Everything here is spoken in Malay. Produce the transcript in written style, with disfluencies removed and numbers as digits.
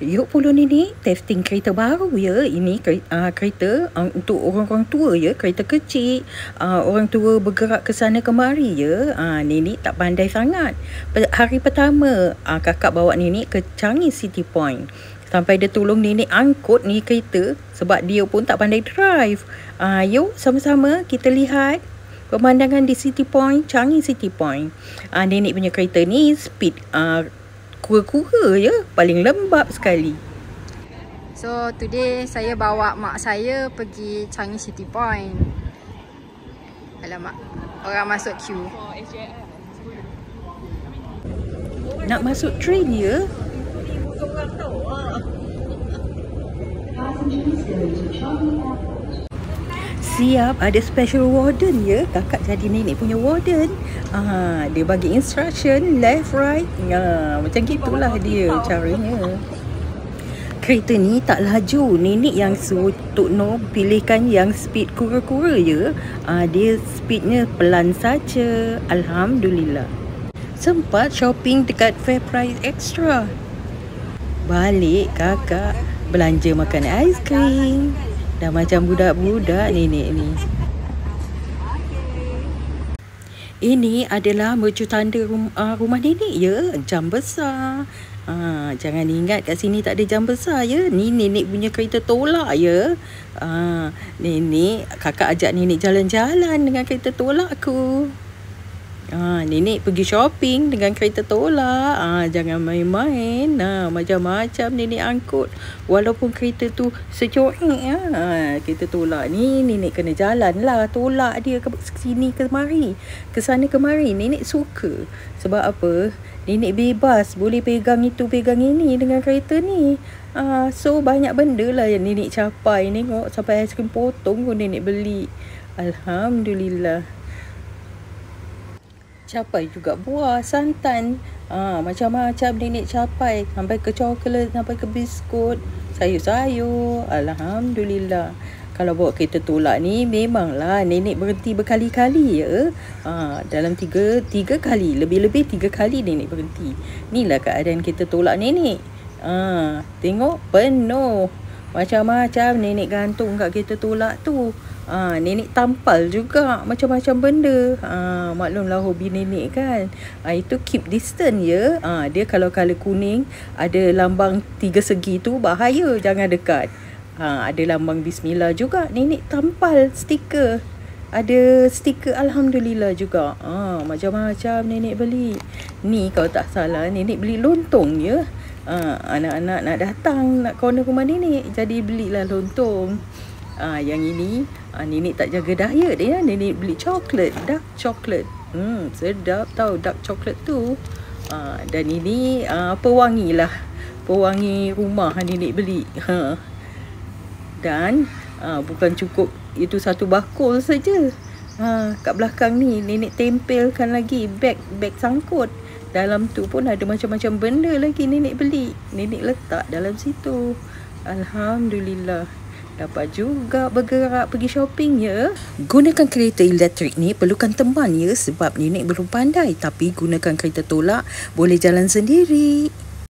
Yuk pula Nenek, testing kereta baru ya. Ini kereta untuk orang-orang tua ya, kereta kecil. Orang tua bergerak ke sana kemari ya. Nenek tak pandai sangat. Hari pertama kakak bawa Nenek ke Changi City Point. Sampai dia tolong Nenek angkut ni kereta sebab dia pun tak pandai drive. Yuk sama-sama kita lihat pemandangan di City Point, Changi City Point. Nenek punya kereta ni speed kura-kura ya, paling lembab sekali. So today saya bawa mak saya pergi Changi City Point. Alamak, orang masuk queue. Nak masuk train ya? Siap, ada special warden ya. Kakak jadi Nenek punya warden. Dia bagi instruction left right. Macam gitulah dia caranya. Kereta ni tak laju. Nenek yang suruh Tok Noh pilihkan yang speed kura-kura ya. Dia speednya pelan saja. Alhamdulillah. Sempat shopping dekat FairPrice Extra. Balik kakak belanja makan aiskrim. Dah macam budak-budak Nenek ni. Ini adalah mercu tanda rumah Nenek ya. Jam besar. Jangan ingat kat sini tak ada jam besar ya. Ni Nenek punya kereta tolak ya. Kakak ajak Nenek jalan-jalan dengan kereta tolak aku. Nenek pergi shopping dengan kereta tolak. Jangan main-main. Macam-macam Nenek angkut. Walaupun kereta tu secuik kereta tolak ni Nenek kena jalan lah. Tolak dia ke sini kemari, ke sana kemari. Nenek suka. Sebab apa? Nenek bebas. Boleh pegang itu, pegang ini dengan kereta ni. So banyak benda lah yang Nenek capai. Tengok sampai aiskrim potong pun Nenek beli. Alhamdulillah. Capai juga buah, santan. Macam-macam Nenek capai. Sampai ke coklat, sampai ke biskut, sayur-sayur. Alhamdulillah. Kalau bawa kereta tolak ni memanglah Nenek berhenti berkali-kali ya. Dalam tiga kali, lebih-lebih 3 kali Nenek berhenti. Inilah keadaan kereta tolak Nenek. Tengok penuh. Macam-macam Nenek gantung kat kereta tolak tu. Nenek tampal juga macam-macam benda. Maklumlah hobi Nenek kan. Itu keep distance ya. Dia kalau color kuning ada lambang 3 segi tu bahaya, jangan dekat. Ada lambang bismillah juga. Nenek tampal stiker. Ada stiker Alhamdulillah juga. Macam-macam Nenek beli. Ni kalau tak salah Nenek beli lontong ya. Anak-anak nak datang nak corner rumah Nenek, jadi belilah lontong. Yang ini Nenek tak jaga diet ya. Nenek beli coklat, dark coklat. Sedap tau dark coklat tu. Dan ini pewangi lah. Pewangi rumah Nenek beli. Dan bukan cukup itu satu bakul saja. Kat belakang ni Nenek tempelkan lagi beg sangkut. Dalam tu pun ada macam-macam benda lagi Nenek beli. Nenek letak dalam situ. Alhamdulillah. Dapat juga bergerak pergi shopping ya. Gunakan kereta elektrik ni perlukan teman ya. Sebab Nenek belum pandai. Tapi gunakan kereta tolak boleh jalan sendiri.